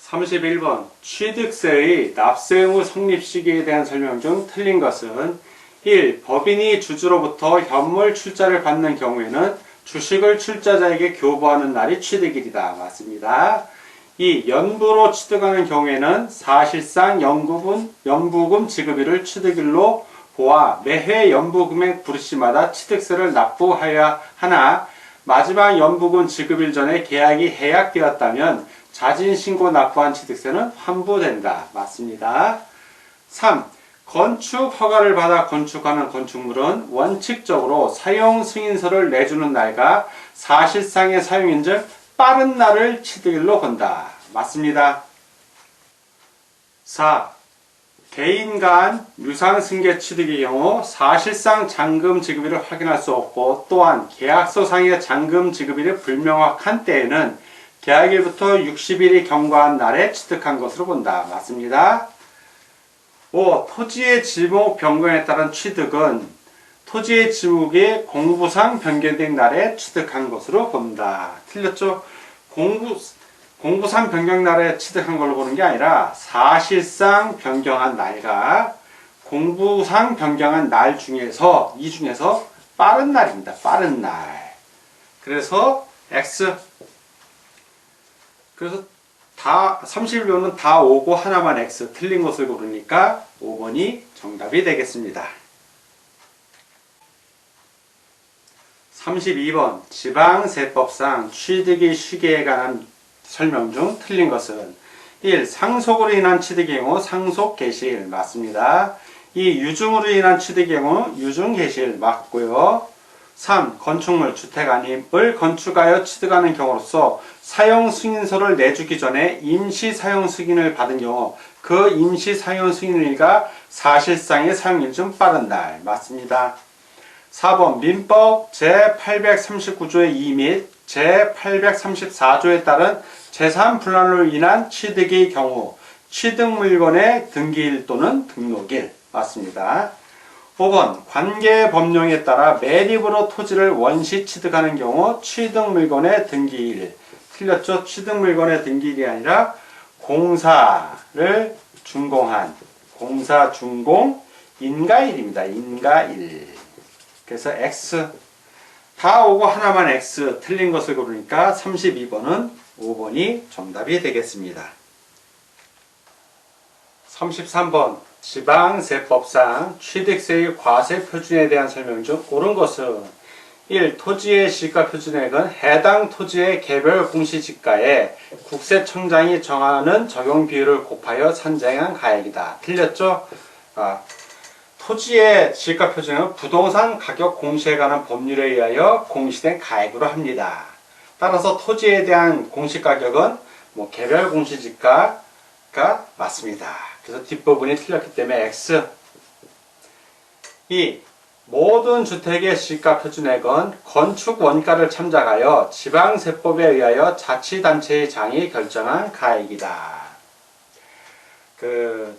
31번 취득세의 납세 의무 성립 시기에 대한 설명 중 틀린 것은 1. 법인이 주주로부터 현물 출자를 받는 경우에는 주식을 출자자에게 교부하는 날이 취득일이다. 맞습니다. 2. 연부로 취득하는 경우에는 사실상 연부금 지급일을 취득일로 보아 매해 연부금액 부르시마다 취득세를 납부하여야 하나 마지막 연부금 지급일 전에 계약이 해약되었다면 자진신고 납부한 취득세는 환부된다. 맞습니다. 3. 건축 허가를 받아 건축하는 건축물은 원칙적으로 사용 승인서를 내주는 날과 사실상의 사용인즉 빠른 날을 취득일로 본다. 맞습니다. 4. 개인 간 유상승계 취득의 경우 사실상 잔금 지급일을 확인할 수 없고 또한 계약서상의 잔금 지급일이 불명확한 때에는 계약일부터 60일이 경과한 날에 취득한 것으로 본다. 맞습니다. 5. 토지의 지목 변경에 따른 취득은 토지의 지목이 공부상 변경된 날에 취득한 것으로 본다. 틀렸죠? 공부상 변경 날에 취득한 걸로 보는 게 아니라 사실상 변경한 날과 공부상 변경한 날 중에서 이 중에서 빠른 날입니다. 빠른 날. 그래서 X. 그래서 다 31번은 다 O고 하나만 X 틀린 것을 고르니까 5번이 정답이 되겠습니다. 32번 지방세법상 취득의 시기에 관한 설명 중 틀린 것은 1. 상속으로 인한 취득의 경우 상속 개시일 맞습니다. 2. 유증으로 인한 취득의 경우 유증 개시일 맞고요. 3. 건축물 주택 아님을 건축하여 취득하는 경우로서 사용 승인서를 내주기 전에 임시 사용 승인을 받은 경우 그 임시 사용 승인일과 사실상의 사용일 중 빠른 날 맞습니다. 4번 민법 제839조의 2 및 제834조에 따른 재산 분할로 인한 취득의 경우 취득 물건의 등기일 또는 등록일 맞습니다. 5번 관계 법령에 따라 매립으로 토지를 원시 취득하는 경우 취득 물건의 등기일 틀렸죠? 취득 물건의 등기일이 아니라 공사를 준공한 공사 준공 인가일입니다. 인가일. 그래서 X 다 오고 하나만 X 틀린 것을 고르니까 32번은 5번이 정답이 되겠습니다. 33번 지방세법상 취득세의 과세 표준에 대한 설명 중 옳은 것은 1. 토지의 시가표준액은 해당 토지의 개별 공시지가에 국세청장이 정하는 적용 비율을 곱하여 산정한 가액이다. 틀렸죠? 토지의 시가표준액은 부동산 가격 공시에 관한 법률에 의하여 공시된 가액으로 합니다. 따라서 토지에 대한 공시가격은 개별 공시지가가 맞습니다. 그래서 뒷부분이 틀렸기 때문에 X. 2. 모든 주택의 시가표준액은 건축 원가를 참작하여 지방세법에 의하여 자치단체의 장이 결정한 가액이다.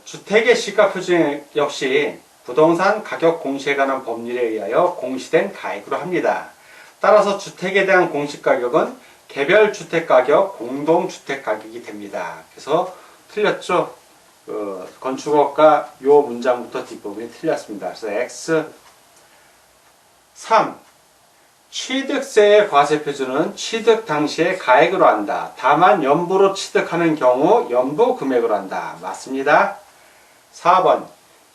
주택의 시가표준액 역시 부동산 가격 공시에 관한 법률에 의하여 공시된 가액으로 합니다. 따라서 주택에 대한 공시가격은 개별 주택가격, 공동주택가격이 됩니다. 그래서 틀렸죠? 건축업가 요 문장부터 뒷부분이 틀렸습니다. 그래서 X. 3. 취득세의 과세표준은 취득 당시의 가액으로 한다. 다만 연부로 취득하는 경우 연부 금액으로 한다. 맞습니다. 4번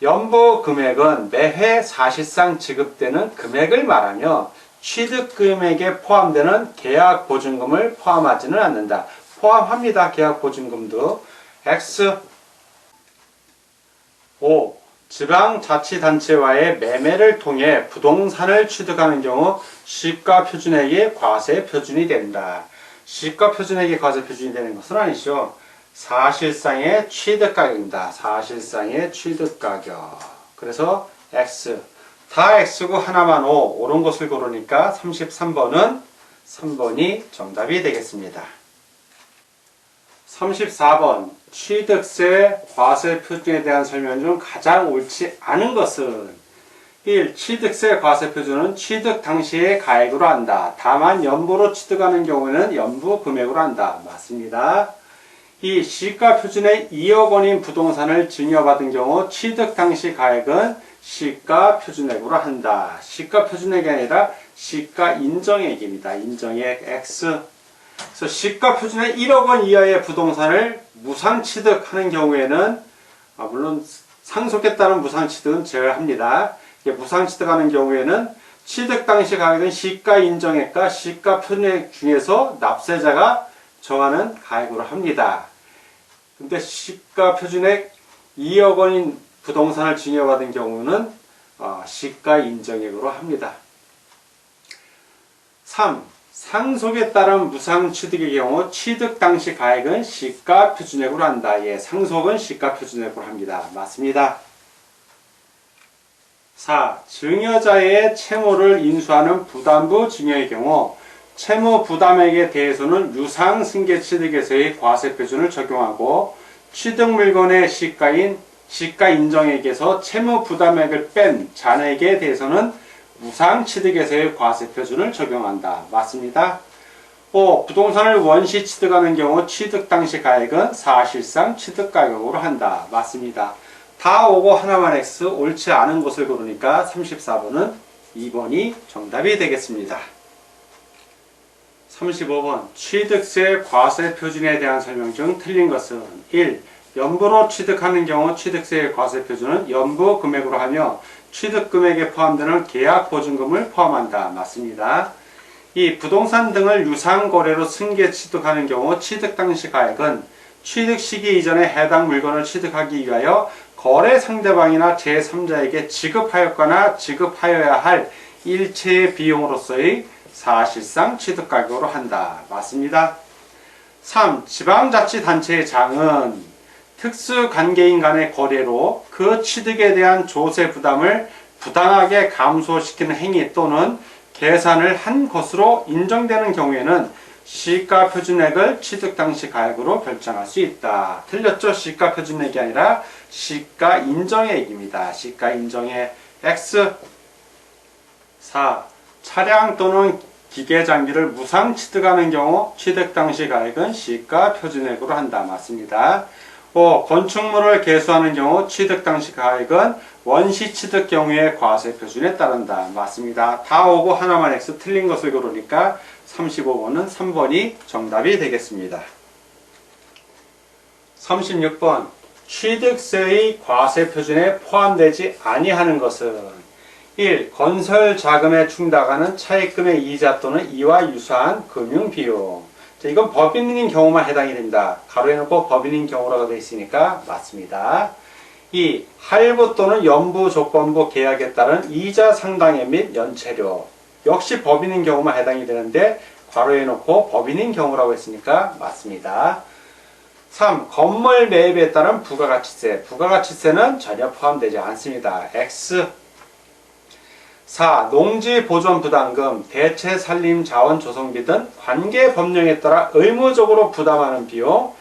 연부 금액은 매해 사실상 지급되는 금액을 말하며 취득 금액에 포함되는 계약 보증금을 포함하지는 않는다. 포함합니다. 계약 보증금도. X. 5. 지방자치단체와의 매매를 통해 부동산을 취득하는 경우 시가표준액이 과세표준이 된다. 시가표준액이 과세표준이 되는 것은 아니죠. 사실상의 취득가격입니다. 사실상의 취득가격. 그래서 X. 다 X고 하나만 O. 옳은 것을 고르니까 33번은 3번이 정답이 되겠습니다. 34번 취득세 과세 표준에 대한 설명 중 가장 옳지 않은 것은 1. 취득세 과세표준은 취득 당시의 가액으로 한다. 다만 연부로 취득하는 경우에는 연부 금액으로 한다. 맞습니다. 2. 시가표준의 2억 원인 부동산을 증여받은 경우 취득 당시 가액은 시가표준액으로 한다. 시가표준액이 아니라 시가인정액입니다. 인정액 X. 그래서 시가표준의 1억 원 이하의 부동산을 무상취득하는 경우에는 물론 상속에 따른 무상취득은 제외합니다. 무상취득하는 경우에는 취득 당시 가액은 시가인정액과 시가표준액 중에서 납세자가 정하는 가액으로 합니다. 근데 시가표준액 2억 원인 부동산을 증여받은 경우는 시가인정액으로 합니다. 3. 상속에 따른 무상취득의 경우 취득 당시 가액은 시가표준액으로 한다. 예, 상속은 시가표준액으로 합니다. 맞습니다. 4. 증여자의 채무를 인수하는 부담부 증여의 경우 채무 부담액에 대해서는 유상승계취득에서의 과세표준을 적용하고 취득 물건의 시가인 시가인정액에서 채무 부담액을 뺀 잔액에 대해서는 무상취득에서의 과세표준을 적용한다. 맞습니다. 5. 부동산을 원시 취득하는 경우 취득 당시 가액은 사실상 취득가격으로 한다. 맞습니다. 다 오고 하나만 X, 옳지 않은 것을 고르니까 34번은 2번이 정답이 되겠습니다. 35번 취득세 과세표준에 대한 설명 중 틀린 것은 1. 연부로 취득하는 경우 취득세 과세표준은 연부 금액으로 하며 취득금액에 포함되는 계약보증금을 포함한다. 맞습니다. 2. 부동산 등을 유상거래로 승계 취득하는 경우 취득 당시 가액은 취득 시기 이전에 해당 물건을 취득하기 위하여 거래 상대방이나 제3자에게 지급하였거나 지급하여야 할 일체의 비용으로서의 사실상 취득가격으로 한다. 맞습니다. 3. 지방자치단체의 장은 특수관계인 간의 거래로 그 취득에 대한 조세 부담을 부당하게 감소시키는 행위 또는 계산을 한 것으로 인정되는 경우에는 시가표준액을 취득 당시 가액으로 결정할 수 있다. 틀렸죠? 시가표준액이 아니라 시가인정액입니다. 시가인정액 X. 4. 차량 또는 기계장비를 무상 취득하는 경우 취득 당시 가액은 시가표준액으로 한다. 맞습니다. 5. 건축물을 개수하는 경우 취득 당시 가액은 원시 취득 경우의 과세표준에 따른다. 맞습니다. 다 오고 하나만 X 틀린 것을 고르니까 35번은 3번이 정답이 되겠습니다. 36번 취득세의 과세표준에 포함되지 아니하는 것은 1. 건설 자금에 충당하는 차입금의 이자 또는 이와 유사한 금융비용. 이건 법인인 경우만 해당이 됩니다. 가로해놓고 법인인 경우라고 되어 있으니까 맞습니다. 2. 할부 또는 연부 조건부 계약에 따른 이자 상당액 및 연체료. 역시 법인인 경우만 해당이 되는데 괄호해놓고 법인인 경우라고 했으니까 맞습니다. 3. 건물 매입에 따른 부가가치세. 부가가치세는 전혀 포함되지 않습니다. X. 4. 농지보존부담금, 대체산림자원조성비 등 관계법령에 따라 의무적으로 부담하는 비용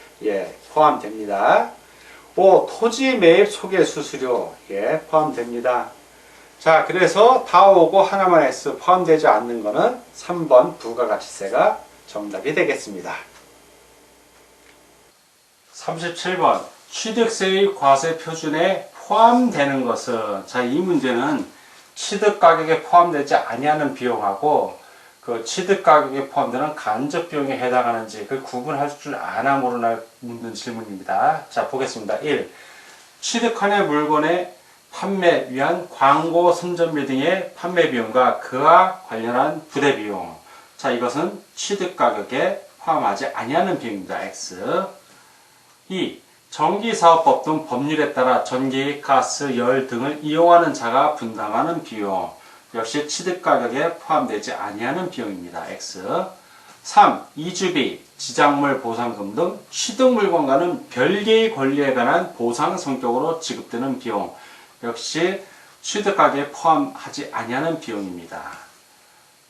포함됩니다. 5. 토지 매입 소개수수료 포함됩니다. 자, 그래서 다 오고 하나만 S 포함되지 않는 거는 3번 부가가치세가 정답이 되겠습니다. 37번 취득세의 과세표준에 포함되는 것은, 자, 이 문제는 취득가격에 포함되지 아니하는 비용하고 그 취득가격에 포함되는 간접비용에 해당하는지 그 구분할 줄 아나 모르나 묻는 질문입니다. 자, 보겠습니다. 1. 취득한의 물건의 판매 위한 광고 선전비 등의 판매 비용과 그와 관련한 부대 비용. 자, 이것은 취득가격에 포함하지 아니하는 비용입니다. X. 2. 전기사업법 등 법률에 따라 전기, 가스, 열 등을 이용하는 자가 분담하는 비용. 역시 취득가격에 포함되지 아니하는 비용입니다. X. 3. 이주비, 지작물 보상금 등 취득물건과는 별개의 권리에 관한 보상 성격으로 지급되는 비용. 역시 취득가격에 포함하지 아니하는 비용입니다.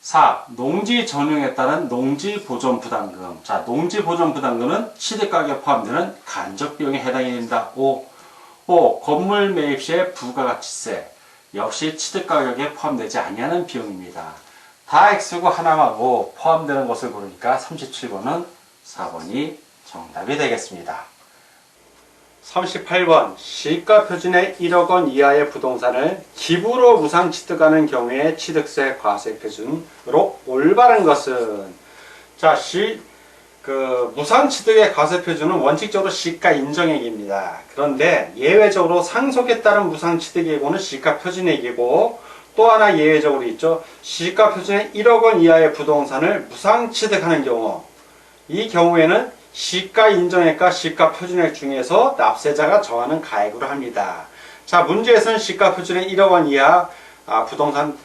4. 농지 전용에 따른 농지보존부담금. 자, 농지보존부담금은 취득가격에 포함되는 간접비용에 해당이 됩니다. 5. 건물 매입 시의 부가가치세. 역시 취득가격에 포함되지 아니하는 비용입니다. 다 X고 하나만 O 포함되는 것을 고르니까 37번은 4번이 정답이 되겠습니다. 38번 시가 표준의 1억 원 이하의 부동산을 기부로 무상 취득하는 경우에 취득세 과세 표준으로 올바른 것은 자, 무상 취득의 과세 표준은 원칙적으로 시가 인정액입니다. 그런데 예외적으로 상속에 따른 무상 취득액은 시가 표준액이고 또 하나 예외적으로 있죠. 시가 표준의 1억 원 이하의 부동산을 무상 취득하는 경우 이 경우에는 시가 인정액과 시가 표준액 중에서 납세자가 정하는 가액으로 합니다. 자, 문제에서는 시가 표준의 1억 원 이하 부동산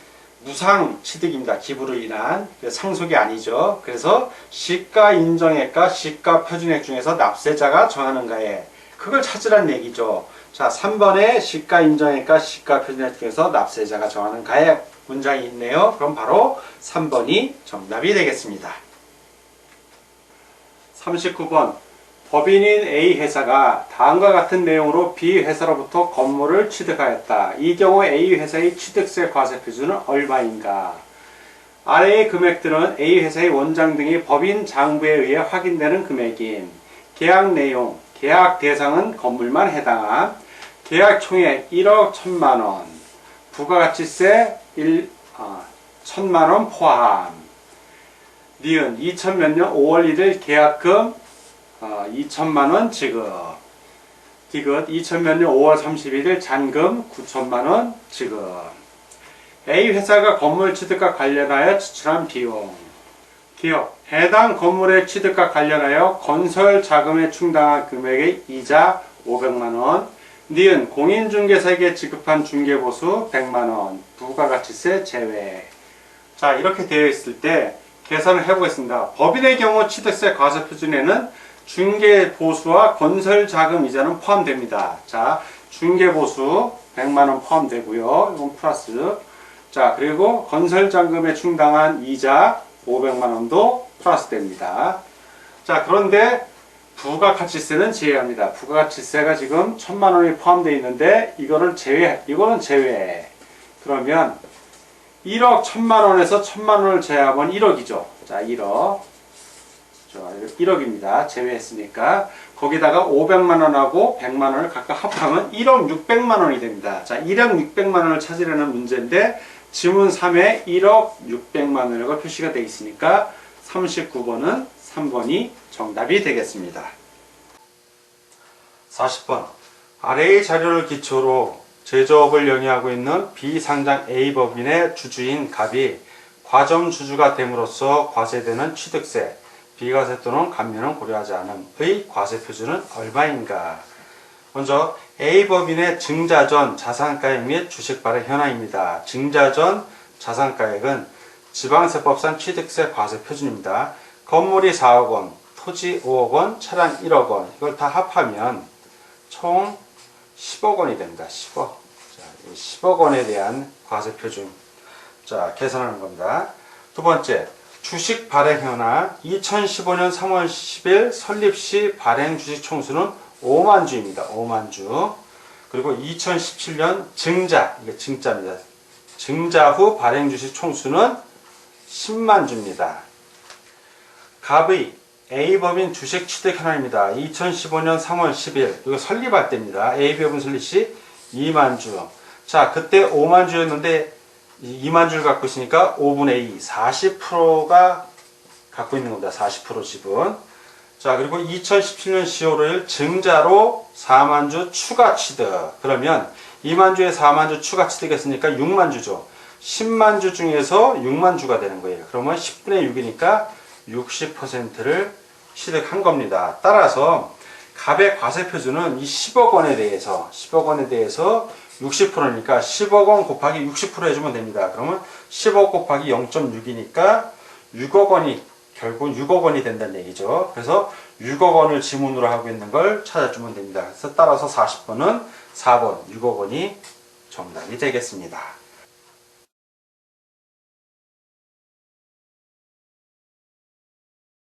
무상 취득입니다. 기부로 인한 상속이 아니죠. 그래서 시가 인정액과 시가 표준액 중에서 납세자가 정하는 가액 그걸 찾으라는 얘기죠. 자, 3번에 시가 인정액과 시가 표준액 중에서 납세자가 정하는 가액 문장이 있네요. 그럼 바로 3번이 정답이 되겠습니다. 39번 법인인 A 회사가 다음과 같은 내용으로 B 회사로부터 건물을 취득하였다. 이 경우 A 회사의 취득세 과세 표준은 얼마인가? 아래의 금액들은 A 회사의 원장 등이 법인 장부에 의해 확인되는 금액인 계약 내용, 계약 대상은 건물만 해당함, 계약 총액 1억 1천만원, 부가가치세 1천만원 포함, 니은 2000몇 년 5월 1일 계약금 2천만원 지급, 디귿 2000몇 년 5월 31일 잔금 9천만원 지급. A 회사가 건물 취득과 관련하여 지출한 비용. 기업 해당 건물의 취득과 관련하여 건설 자금에 충당한 금액의 이자 500만원, 니은 공인중개사에게 지급한 중개보수 100만원, 부가가치세 제외. 자, 이렇게 되어 있을 때 계산을 해보겠습니다. 법인의 경우 취득세 과세 표준에는 중개보수와 건설자금 이자는 포함됩니다. 자, 중개보수 100만원 포함되고요. 이건 플러스. 자, 그리고 건설자금에 충당한 이자 500만원도 플러스 됩니다. 자, 그런데 부가가치세는 제외합니다. 부가가치세가 지금 1000만원이 포함되어 있는데 이거는 제외. 그러면 1억 1000만원에서 1000만원을 제외하면 1억이죠. 자, 1억. 1억입니다. 제외했으니까. 거기다가 500만원하고 100만원을 각각 합하면 1억 600만원이 됩니다. 자, 1억 600만원을 찾으려는 문제인데 지문 3에 1억 600만원이라고 표시가 되어 있으니까 39번은 3번이 정답이 되겠습니다. 40번 아래의 자료를 기초로 제조업을 영위하고 있는 비상장 A법인의 주주인 갑이 과점주주가 됨으로써 과세되는 취득세, 비과세 또는 감면은 고려하지 않음의 과세 표준은 얼마인가? 먼저 A법인의 증자 전 자산가액 및 주식 발행 현황입니다. 증자 전 자산가액은 지방세법상 취득세 과세 표준입니다. 건물이 4억 원, 토지 5억 원, 차량 1억 원 이걸 다 합하면 총 10억 원이 됩니다. 10억. 자, 10억 원에 대한 과세 표준. 자, 계산하는 겁니다. 두 번째, 주식 발행 현황 2015년 3월 10일 설립 시 발행 주식 총수는 5만 주입니다. 5만 주. 그리고 2017년 증자, 이게 증자입니다. 증자 후 발행 주식 총수는 10만 주입니다. 갑의 A법인 주식 취득 현황입니다. 2015년 3월 10일 이거 설립할 때입니다. A법인 설립 시 2만 주. 자, 그때 5만 주였는데 2만 주를 갖고 있으니까 5분의 2, 40%가 갖고 있는 겁니다. 40% 지분. 자, 그리고 2017년 10월 5일 증자로 4만 주 추가 취득. 그러면 2만 주에 4만 주 추가 취득했으니까 6만 주죠. 10만 주 중에서 6만 주가 되는 거예요. 그러면 10분의 6이니까 60%를 취득한 겁니다. 따라서 갑의 과세 표준은 이 10억 원에 대해서 60%니까 10억 원 곱하기 60% 해주면 됩니다. 그러면 10억 곱하기 0.6이니까 6억 원이 결국 6억 원이 된다는 얘기죠. 그래서 6억 원을 지문으로 하고 있는 걸 찾아주면 됩니다. 그래서 따라서 40번은 4번 6억 원이 정답이 되겠습니다.